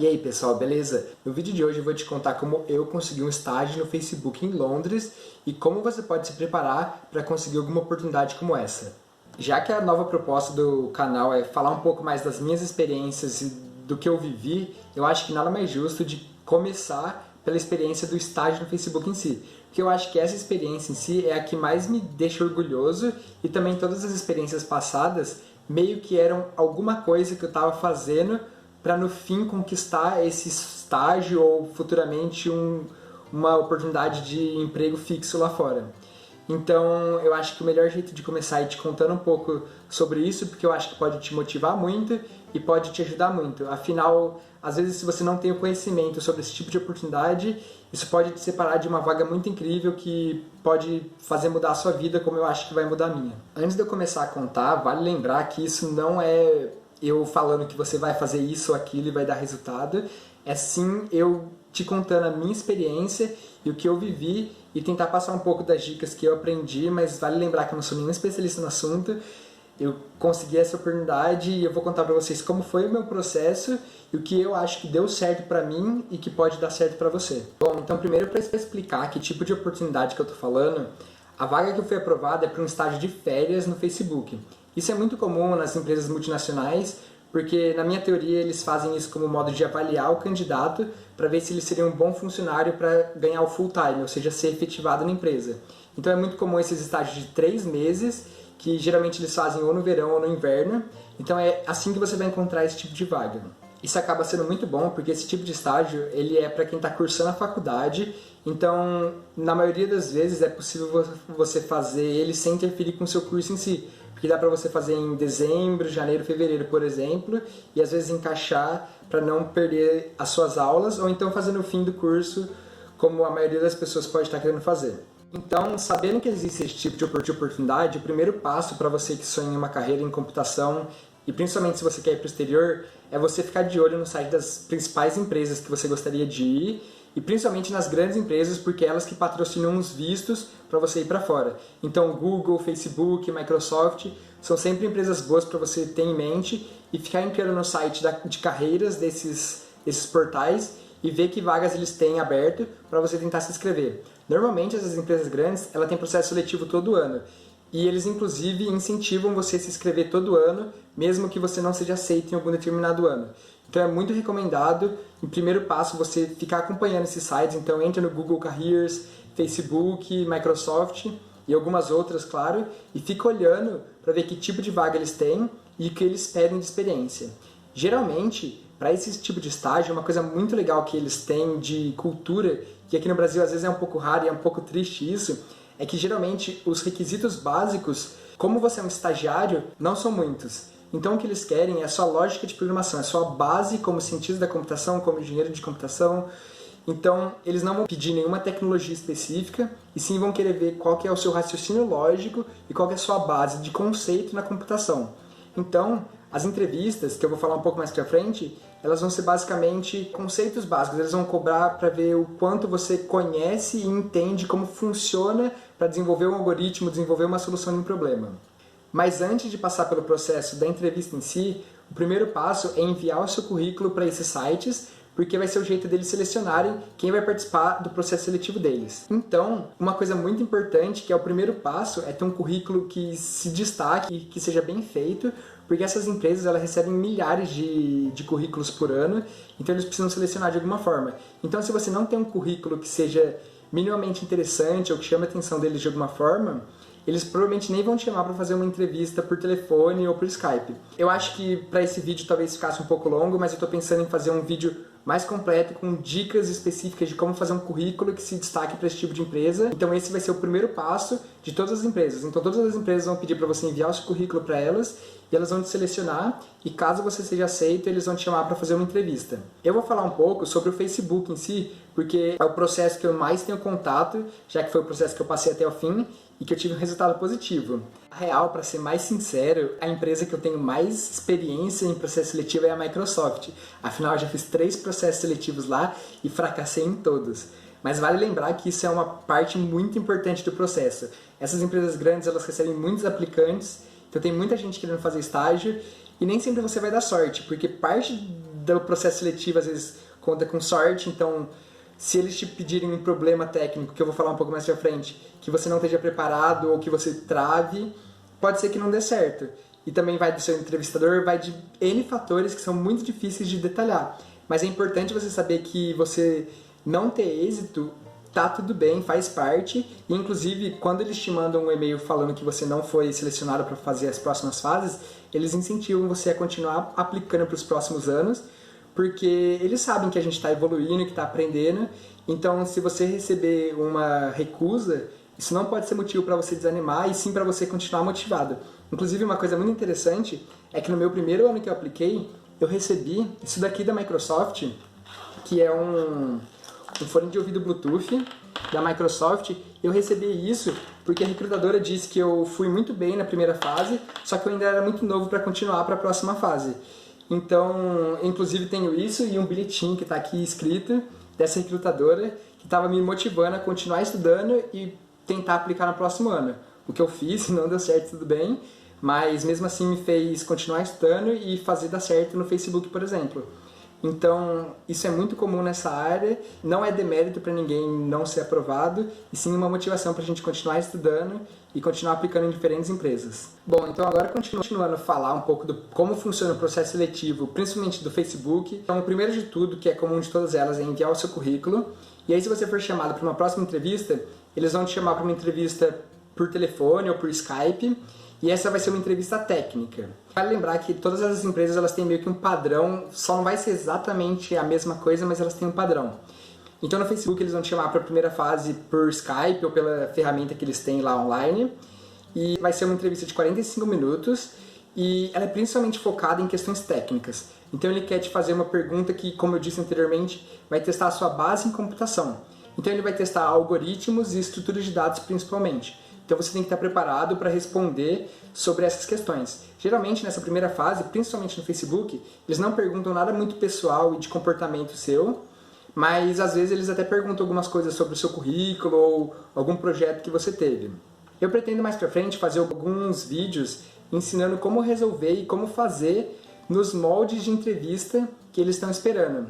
E aí pessoal, beleza? No vídeo de hoje eu vou te contar como eu consegui um estágio no Facebook em Londres e como você pode se preparar para conseguir alguma oportunidade como essa. Já que a nova proposta do canal é falar um pouco mais das minhas experiências e do que eu vivi, eu acho que nada mais justo de começar pela experiência do estágio no Facebook em si. Porque eu acho que essa experiência em si é a que mais me deixa orgulhoso e também todas as experiências passadas meio que eram alguma coisa que eu estava fazendo para no fim conquistar esse estágio ou futuramente uma oportunidade de emprego fixo lá fora. Então eu acho que o melhor jeito de começar é te contando um pouco sobre isso, porque eu acho que pode te motivar muito e pode te ajudar muito. Afinal, às vezes se você não tem o conhecimento sobre esse tipo de oportunidade, isso pode te separar de uma vaga muito incrível que pode fazer mudar a sua vida, como eu acho que vai mudar a minha. Antes de eu começar a contar, vale lembrar que isso não é eu falando que você vai fazer isso ou aquilo e vai dar resultado, é sim eu te contando a minha experiência e o que eu vivi e tentar passar um pouco das dicas que eu aprendi, mas vale lembrar que eu não sou nenhum especialista no assunto. Eu consegui essa oportunidade e eu vou contar para vocês como foi o meu processo e o que eu acho que deu certo para mim e que pode dar certo para você. Bom, então primeiro para explicar que tipo de oportunidade que eu tô falando, a vaga que eu fui aprovada é para um estágio de férias no Facebook. Isso é muito comum nas empresas multinacionais, porque na minha teoria eles fazem isso como modo de avaliar o candidato para ver se ele seria um bom funcionário para ganhar o full time, ou seja, ser efetivado na empresa. Então é muito comum esses estágios de 3 meses, que geralmente eles fazem ou no verão ou no inverno. Então é assim que você vai encontrar esse tipo de vaga. Isso acaba sendo muito bom, porque esse tipo de estágio ele é para quem está cursando a faculdade, então na maioria das vezes é possível você fazer ele sem interferir com o seu curso em si. Porque dá para você fazer em dezembro, janeiro, fevereiro, por exemplo, e às vezes encaixar para não perder as suas aulas, ou então fazer no fim do curso, como a maioria das pessoas pode estar querendo fazer. Então, sabendo que existe esse tipo de oportunidade, o primeiro passo para você que sonha em uma carreira em computação, e principalmente se você quer ir para o exterior, é você ficar de olho no site das principais empresas que você gostaria de ir, e principalmente nas grandes empresas, porque é elas que patrocinam os vistos para você ir para fora. Então Google, Facebook, Microsoft são sempre empresas boas para você ter em mente e ficar entrando no site de carreiras desses portais e ver que vagas eles têm aberto para você tentar se inscrever. Normalmente essas empresas grandes ela têm processo seletivo todo ano e eles inclusive incentivam você a se inscrever todo ano, mesmo que você não seja aceito em algum determinado ano. Então é muito recomendado, em primeiro passo, você ficar acompanhando esses sites. Então entra no Google Careers, Facebook, Microsoft e algumas outras, claro, e fica olhando para ver que tipo de vaga eles têm e o que eles pedem de experiência. Geralmente, para esse tipo de estágio, uma coisa muito legal que eles têm de cultura, que aqui no Brasil às vezes é um pouco raro e é um pouco triste isso, é que geralmente os requisitos básicos, como você é um estagiário, não são muitos. Então o que eles querem é a sua lógica de programação, é a sua base como cientista da computação, como engenheiro de computação. Então eles não vão pedir nenhuma tecnologia específica, e sim vão querer ver qual que é o seu raciocínio lógico e qual que é a sua base de conceito na computação. Então, as entrevistas, que eu vou falar um pouco mais pra frente, elas vão ser basicamente conceitos básicos. Eles vão cobrar para ver o quanto você conhece e entende como funciona para desenvolver um algoritmo, desenvolver uma solução de um problema. Mas antes de passar pelo processo da entrevista em si, o primeiro passo é enviar o seu currículo para esses sites, porque vai ser o jeito deles selecionarem quem vai participar do processo seletivo deles. Então, uma coisa muito importante, que é o primeiro passo, é ter um currículo que se destaque, que seja bem feito, porque essas empresas elas recebem milhares de currículos por ano, então eles precisam selecionar de alguma forma. Então, se você não tem um currículo que seja minimamente interessante ou que chame a atenção deles de alguma forma, eles provavelmente nem vão te chamar para fazer uma entrevista por telefone ou por Skype. Eu acho que para esse vídeo talvez ficasse um pouco longo, mas eu estou pensando em fazer um vídeo mais completo com dicas específicas de como fazer um currículo que se destaque para esse tipo de empresa. Então esse vai ser o primeiro passo de todas as empresas. Então todas as empresas vão pedir para você enviar o seu currículo para elas e elas vão te selecionar e caso você seja aceito, eles vão te chamar para fazer uma entrevista. Eu vou falar um pouco sobre o Facebook em si, porque é o processo que eu mais tenho contato, já que foi o processo que eu passei até o fim e que eu tive um resultado positivo. Na real, para ser mais sincero, a empresa que eu tenho mais experiência em processo seletivo é a Microsoft. Afinal, eu já fiz 3 processos seletivos lá e fracassei em todos. Mas vale lembrar que isso é uma parte muito importante do processo. Essas empresas grandes, elas recebem muitos aplicantes, então tem muita gente querendo fazer estágio e nem sempre você vai dar sorte, porque parte do processo seletivo às vezes conta com sorte, então se eles te pedirem um problema técnico, que eu vou falar um pouco mais pra frente, que você não esteja preparado ou que você trave, pode ser que não dê certo. E também vai do seu entrevistador, vai de N fatores que são muito difíceis de detalhar. Mas é importante você saber que você não ter êxito, tá tudo bem, faz parte. E inclusive, quando eles te mandam um e-mail falando que você não foi selecionado para fazer as próximas fases, eles incentivam você a continuar aplicando para os próximos anos, porque eles sabem que a gente está evoluindo, que está aprendendo. Então, se você receber uma recusa, isso não pode ser motivo para você desanimar, e sim para você continuar motivado. Inclusive, uma coisa muito interessante é que no meu primeiro ano que eu apliquei, eu recebi isso daqui da Microsoft, que é um fone de ouvido Bluetooth da Microsoft. Eu recebi isso porque a recrutadora disse que eu fui muito bem na primeira fase, só que eu ainda era muito novo para continuar para a próxima fase. Então, inclusive tenho isso e um bilhetinho que está aqui escrito dessa recrutadora que estava me motivando a continuar estudando e tentar aplicar no próximo ano. O que eu fiz, não deu certo, tudo bem, mas mesmo assim me fez continuar estudando e fazer dar certo no Facebook, por exemplo. Então, isso é muito comum nessa área, não é demérito para ninguém não ser aprovado, e sim uma motivação para a gente continuar estudando e continuar aplicando em diferentes empresas. Bom, então agora continuando a falar um pouco do como funciona o processo seletivo, principalmente do Facebook. Então, o primeiro de tudo, que é comum de todas elas, é enviar o seu currículo, e aí se você for chamado para uma próxima entrevista, eles vão te chamar para uma entrevista por telefone ou por Skype, e essa vai ser uma entrevista técnica. Vale lembrar que todas as empresas elas têm meio que um padrão, só não vai ser exatamente a mesma coisa, mas elas têm um padrão. Então no Facebook eles vão te chamar para a primeira fase por Skype ou pela ferramenta que eles têm lá online, e vai ser uma entrevista de 45 minutos, e ela é principalmente focada em questões técnicas. Então ele quer te fazer uma pergunta que, como eu disse anteriormente, vai testar a sua base em computação. Então ele vai testar algoritmos e estruturas de dados principalmente. Então você tem que estar preparado para responder sobre essas questões. Geralmente nessa primeira fase, principalmente no Facebook, eles não perguntam nada muito pessoal e de comportamento seu, mas às vezes eles até perguntam algumas coisas sobre o seu currículo ou algum projeto que você teve. Eu pretendo mais para frente fazer alguns vídeos ensinando como resolver e como fazer nos moldes de entrevista que eles estão esperando.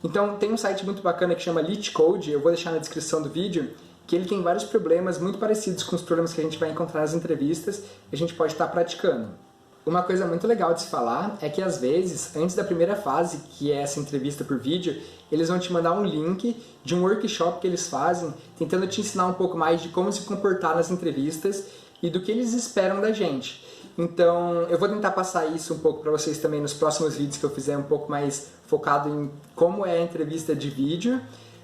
Então tem um site muito bacana que chama LeetCode, eu vou deixar na descrição do vídeo, que ele tem vários problemas muito parecidos com os problemas que a gente vai encontrar nas entrevistas e a gente pode estar praticando. Uma coisa muito legal de se falar é que às vezes, antes da primeira fase, que é essa entrevista por vídeo, eles vão te mandar um link de um workshop que eles fazem, tentando te ensinar um pouco mais de como se comportar nas entrevistas e do que eles esperam da gente. Então, eu vou tentar passar isso um pouco para vocês também nos próximos vídeos que eu fizer, um pouco mais focado em como é a entrevista de vídeo.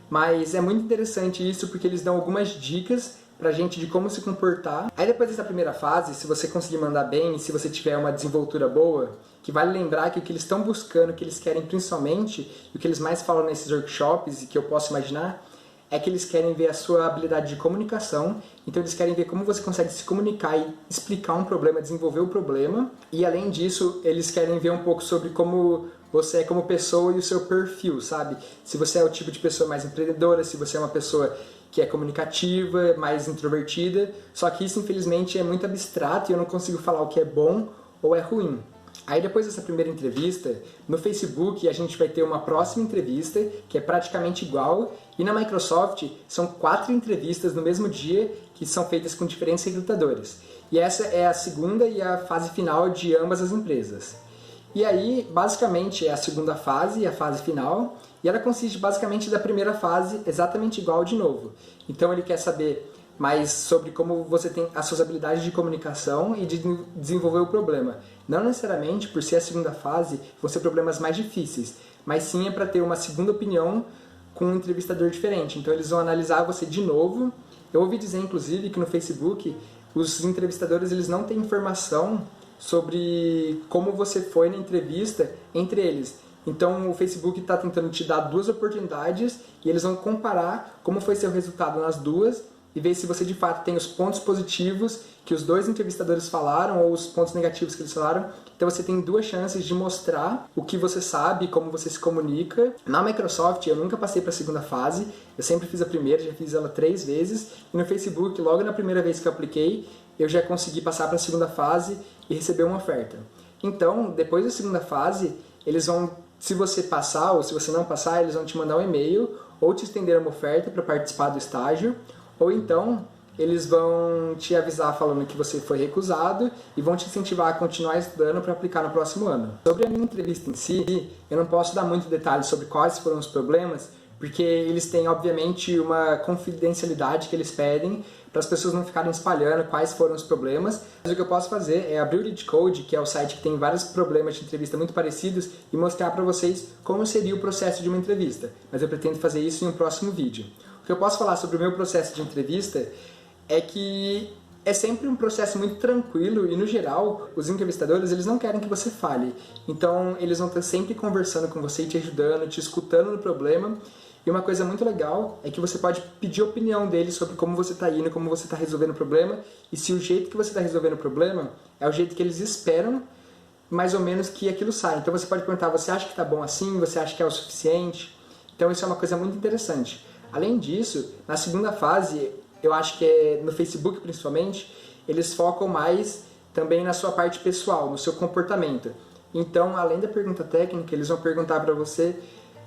Mas é muito interessante isso porque eles dão algumas dicas pra gente de como se comportar. Aí depois dessa primeira fase, se você conseguir mandar bem, se você tiver uma desenvoltura boa, que vale lembrar que o que eles estão buscando, o que eles querem principalmente, e o que eles mais falam nesses workshops, e que eu posso imaginar, é que eles querem ver a sua habilidade de comunicação. Então eles querem ver como você consegue se comunicar e explicar um problema, desenvolver o problema. E além disso, eles querem ver um pouco sobre como você é como pessoa e o seu perfil, sabe? Se você é o tipo de pessoa mais empreendedora, se você é uma pessoa que é comunicativa, mais introvertida. Só que isso, infelizmente, é muito abstrato e eu não consigo falar o que é bom ou é ruim. Aí depois dessa primeira entrevista, no Facebook a gente vai ter uma próxima entrevista, que é praticamente igual, e na Microsoft são 4 entrevistas no mesmo dia, que são feitas com diferentes recrutadores. E essa é a segunda e a fase final de ambas as empresas. E aí, basicamente, é a segunda fase e a fase final, e ela consiste basicamente da primeira fase exatamente igual de novo. Então ele quer saber mais sobre como você tem as suas habilidades de comunicação e de desenvolver o problema. Não necessariamente, por ser a segunda fase, vão ser problemas mais difíceis, mas sim é para ter uma segunda opinião com um entrevistador diferente. Então eles vão analisar você de novo. Eu ouvi dizer, inclusive, que no Facebook os entrevistadores eles não têm informação sobre como você foi na entrevista entre eles. Então o Facebook está tentando te dar 2 oportunidades e eles vão comparar como foi seu resultado nas duas e ver se você de fato tem os pontos positivos que os 2 entrevistadores falaram ou os pontos negativos que eles falaram. Então você tem 2 chances de mostrar o que você sabe, como você se comunica. Na Microsoft eu nunca passei para a segunda fase, eu sempre fiz a primeira, já fiz ela 3 vezes. E no Facebook, logo na primeira vez que eu apliquei, eu já consegui passar para a segunda fase e receber uma oferta. Então, depois da segunda fase, eles vão Se você passar ou se você não passar, eles vão te mandar um e-mail ou te estender uma oferta para participar do estágio, ou então eles vão te avisar falando que você foi recusado e vão te incentivar a continuar estudando para aplicar no próximo ano. Sobre a minha entrevista em si, eu não posso dar muito detalhes sobre quais foram os problemas, porque eles têm, obviamente, uma confidencialidade que eles pedem para as pessoas não ficarem espalhando quais foram os problemas. Mas o que eu posso fazer é abrir o LeetCode, que é o site que tem vários problemas de entrevista muito parecidos, e mostrar para vocês como seria o processo de uma entrevista. Mas eu pretendo fazer isso em um próximo vídeo. O que eu posso falar sobre o meu processo de entrevista é que é sempre um processo muito tranquilo e, no geral, os entrevistadores eles não querem que você fale. Então, eles vão estar sempre conversando com você, te ajudando, te escutando no problema. E uma coisa muito legal é que você pode pedir a opinião deles sobre como você está indo, como você está resolvendo o problema, e se o jeito que você está resolvendo o problema é o jeito que eles esperam, mais ou menos, que aquilo saia. Então você pode perguntar, você acha que está bom assim? Você acha que é o suficiente? Então isso é uma coisa muito interessante. Além disso, na segunda fase, eu acho que é no Facebook principalmente, eles focam mais também na sua parte pessoal, no seu comportamento. Então, além da pergunta técnica, eles vão perguntar para você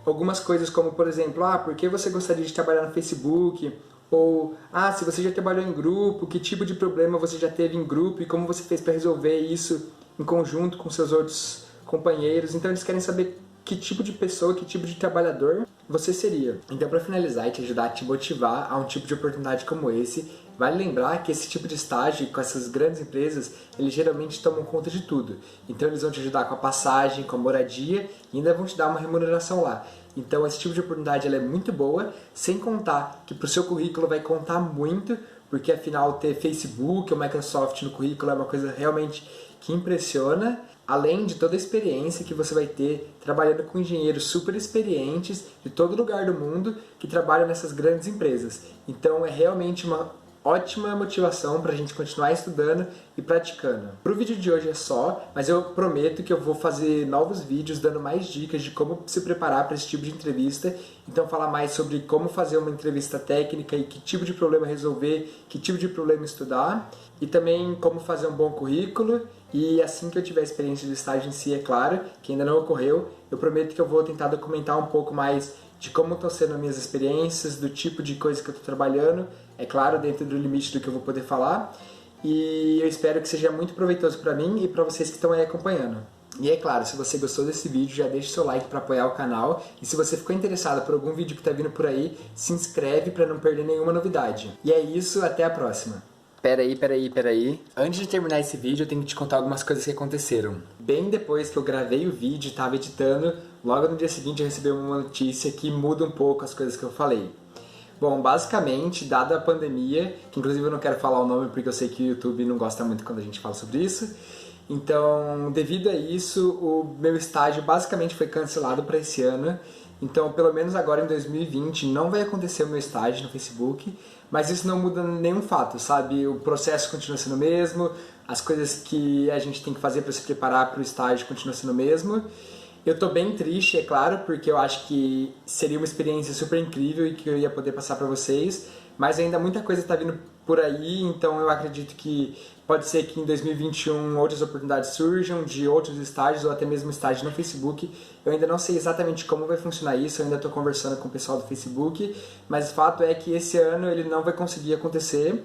algumas coisas como, por exemplo, por que você gostaria de trabalhar no Facebook? Ou, se você já trabalhou em grupo, que tipo de problema você já teve em grupo e como você fez para resolver isso em conjunto com seus outros companheiros. Então eles querem saber que tipo de pessoa, que tipo de trabalhador você seria. Então, para finalizar e te ajudar a te motivar a um tipo de oportunidade como esse, vale lembrar que esse tipo de estágio com essas grandes empresas, eles geralmente tomam conta de tudo. Então eles vão te ajudar com a passagem, com a moradia e ainda vão te dar uma remuneração lá. Então esse tipo de oportunidade ela é muito boa, sem contar que para o seu currículo vai contar muito, porque afinal ter Facebook ou Microsoft no currículo é uma coisa realmente que impressiona, além de toda a experiência que você vai ter trabalhando com engenheiros super experientes de todo lugar do mundo que trabalham nessas grandes empresas. Então é realmente uma ótima motivação para a gente continuar estudando e praticando. Para o vídeo de hoje é só, mas eu prometo que eu vou fazer novos vídeos dando mais dicas de como se preparar para esse tipo de entrevista. Então falar mais sobre como fazer uma entrevista técnica e que tipo de problema resolver, que tipo de problema estudar, e também como fazer um bom currículo. E assim que eu tiver a experiência de estágio em si, é claro, que ainda não ocorreu, eu prometo que eu vou tentar documentar um pouco mais de como estão sendo as minhas experiências, do tipo de coisa que eu estou trabalhando, é claro, dentro do limite do que eu vou poder falar, e eu espero que seja muito proveitoso para mim e para vocês que estão aí acompanhando. E é claro, se você gostou desse vídeo, já deixa o seu like para apoiar o canal, e se você ficou interessado por algum vídeo que está vindo por aí, se inscreve para não perder nenhuma novidade. E é isso, até a próxima! Peraí. Antes de terminar esse vídeo, eu tenho que te contar algumas coisas que aconteceram. Bem depois que eu gravei o vídeo e estava editando, logo no dia seguinte eu recebi uma notícia que muda um pouco as coisas que eu falei. Bom, basicamente, dada a pandemia, que inclusive eu não quero falar o nome porque eu sei que o YouTube não gosta muito quando a gente fala sobre isso, então, devido a isso, o meu estágio basicamente foi cancelado para esse ano. Então, pelo menos agora em 2020, não vai acontecer o meu estágio no Facebook, mas isso não muda nenhum fato, sabe? O processo continua sendo o mesmo, as coisas que a gente tem que fazer para se preparar para o estágio continuam sendo o mesmo. Eu tô bem triste, é claro, porque eu acho que seria uma experiência super incrível e que eu ia poder passar para vocês, mas ainda muita coisa está vindo por aí, então eu acredito que pode ser que em 2021 outras oportunidades surjam de outros estágios ou até mesmo estágio no Facebook. Eu ainda não sei exatamente como vai funcionar isso, eu ainda estou conversando com o pessoal do Facebook, mas o fato é que esse ano ele não vai conseguir acontecer.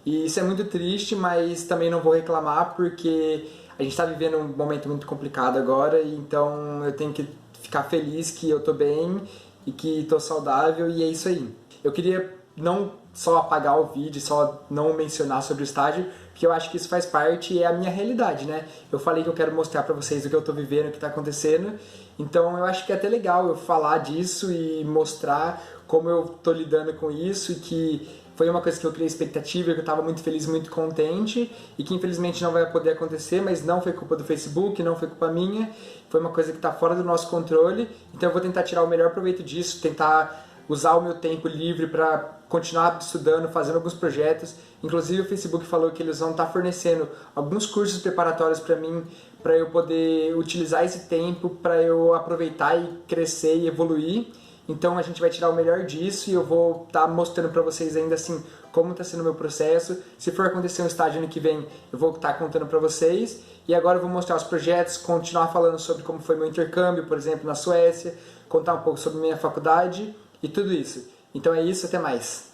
E isso é muito triste, mas também não vou reclamar porque a gente está vivendo um momento muito complicado agora, e então eu tenho que ficar feliz que eu estou bem e que estou saudável, e é isso aí. Eu queria não só apagar o vídeo, só não mencionar sobre o estágio, porque eu acho que isso faz parte e é a minha realidade, né? Eu falei que eu quero mostrar pra vocês o que eu tô vivendo, o que tá acontecendo, então eu acho que é até legal eu falar disso e mostrar como eu tô lidando com isso, e que foi uma coisa que eu criei expectativa, que eu tava muito feliz, muito contente, e que infelizmente não vai poder acontecer, mas não foi culpa do Facebook, não foi culpa minha, foi uma coisa que tá fora do nosso controle, então eu vou tentar tirar o melhor proveito disso, tentar usar o meu tempo livre para continuar estudando, fazendo alguns projetos. Inclusive o Facebook falou que eles vão estar fornecendo alguns cursos preparatórios para mim, para eu poder utilizar esse tempo, para eu aproveitar e crescer e evoluir. Então a gente vai tirar o melhor disso e eu vou estar mostrando para vocês ainda assim como está sendo o meu processo. Se for acontecer um estágio ano que vem, eu vou estar contando para vocês. E agora eu vou mostrar os projetos, continuar falando sobre como foi meu intercâmbio, por exemplo, na Suécia, contar um pouco sobre minha faculdade e tudo isso. Então é isso, até mais.